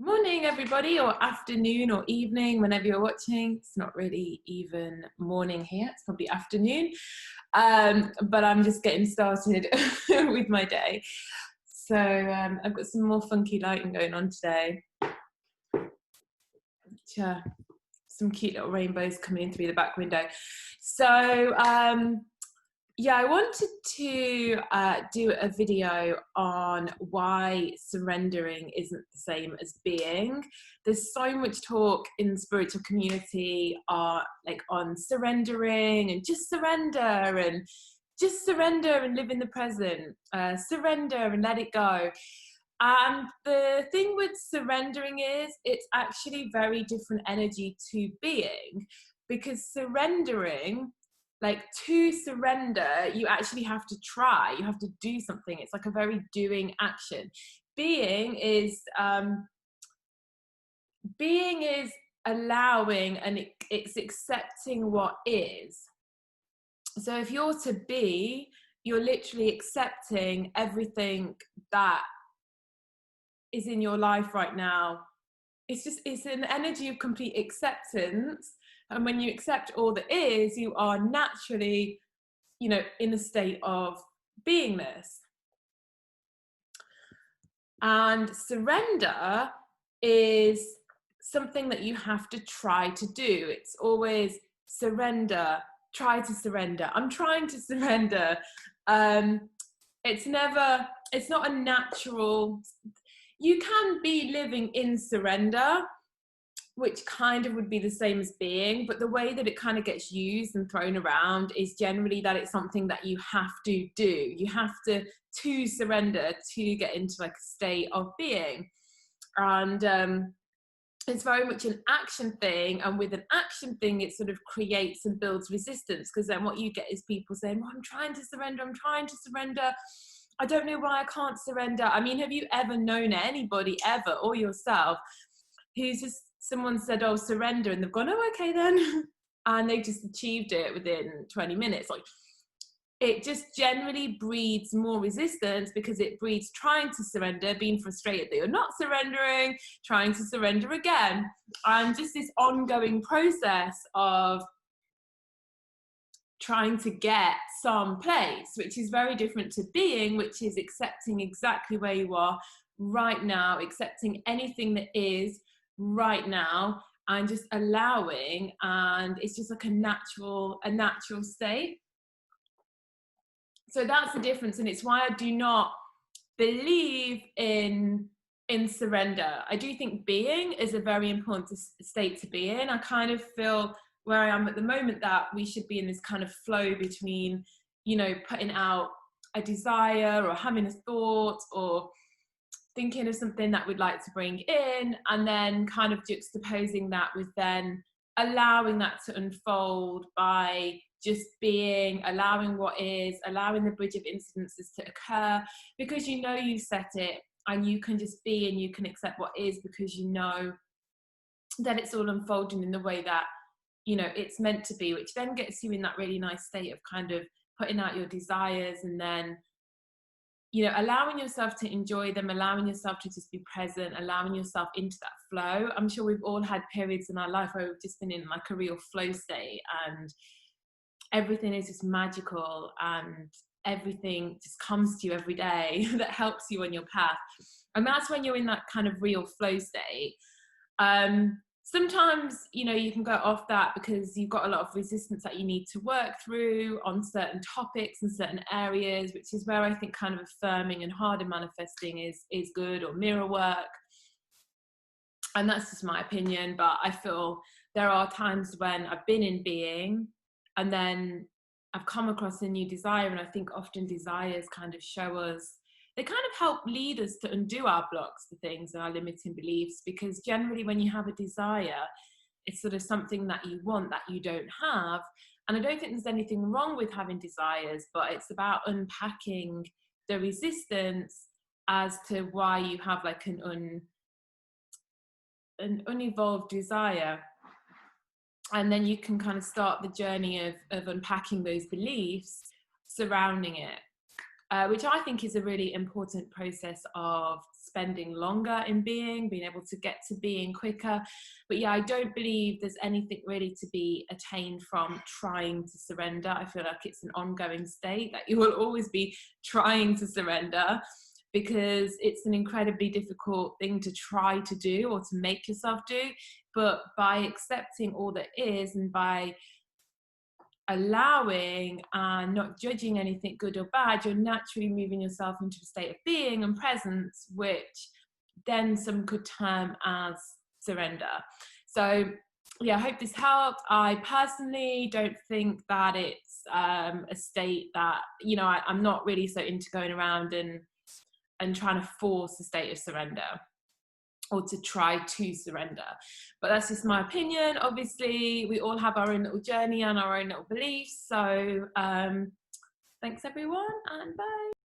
Morning, everybody, or afternoon or evening, whenever you're watching. It's not really even morning here, it's probably afternoon. But I'm just getting started with my day. So I've got some more funky lighting going on today. Some cute little rainbows coming in through the back window. So yeah, I wanted to do a video on why surrendering isn't the same as being. There's so much talk in the spiritual community on surrendering and just surrender and live in the present, surrender and let it go. And the thing with surrendering is it's actually very different energy to being, because surrendering, like, to surrender, you actually have to try, you have to do something. It's like a very doing action. Being is allowing, and it's accepting what is. So if you're to be, you're literally accepting everything that is in your life right now. It's an energy of complete acceptance. And when you accept all that is, you are naturally, in a state of beingness. And surrender is something that you have to try to do. It's always surrender, try to surrender. I'm trying to surrender. It's not a natural. You can be living in surrender, which kind of would be the same as being, but the way that it kind of gets used and thrown around is generally that it's something that you have to do. You have to surrender to get into like a state of being. And it's very much an action thing, and with an action thing it sort of creates and builds resistance, because then what you get is people saying, well, I'm trying to surrender, I don't know why I can't surrender. I mean, have you ever known anybody ever, or yourself, who's just, someone said, oh, surrender, and they've gone, oh, okay then, and they just achieved it within 20 minutes? Like, it just generally breeds more resistance, because it breeds trying to surrender, being frustrated that you're not surrendering, trying to surrender again, and just this ongoing process of trying to get some place, which is very different to being, which is accepting exactly where you are right now, accepting anything that is right now, and just allowing. And it's just like a natural state. So that's the difference, and it's why I do not believe in surrender. I do think being is a very important state to be in. I kind of feel where I am at the moment that we should be in this kind of flow between, putting out a desire or having a thought or thinking of something that we'd like to bring in, and then kind of juxtaposing that with then allowing that to unfold by just being, allowing what is, allowing the bridge of incidences to occur, because you set it, and you can just be, and you can accept what is, because you know that it's all unfolding in the way that it's meant to be, which then gets you in that really nice state of kind of putting out your desires, and then allowing yourself to enjoy them, allowing yourself to just be present, allowing yourself into that flow. I'm sure we've all had periods in our life where we've just been in like a real flow state, and everything is just magical, and everything just comes to you every day that helps you on your path. And that's when you're in that kind of real flow state. Sometimes, you can go off that because you've got a lot of resistance that you need to work through on certain topics and certain areas, which is where I think kind of affirming and harder manifesting is good, or mirror work. And that's just my opinion, but I feel there are times when I've been in being, and then I've come across a new desire, and I think often desires kind of show us, they kind of help lead us to undo our blocks to things and our limiting beliefs, because generally when you have a desire, it's sort of something that you want that you don't have. And I don't think there's anything wrong with having desires, but it's about unpacking the resistance as to why you have like an unevolved desire. And then you can kind of start the journey of unpacking those beliefs surrounding it. which I think is a really important process of spending longer in being able to get to being quicker. But yeah, I don't believe there's anything really to be attained from trying to surrender. I feel like it's an ongoing state that you will always be trying to surrender, because it's an incredibly difficult thing to try to do or to make yourself do. But by accepting all that is, and by allowing and not judging anything good or bad, you're naturally moving yourself into a state of being and presence, which then some could term as surrender. So yeah, I hope this helped. I personally don't think that it's a state that, you know, I'm not really so into going around and trying to force a state of surrender, or to try to surrender. But that's just my opinion. Obviously, we all have our own little journey and our own little beliefs. So thanks everyone, and bye.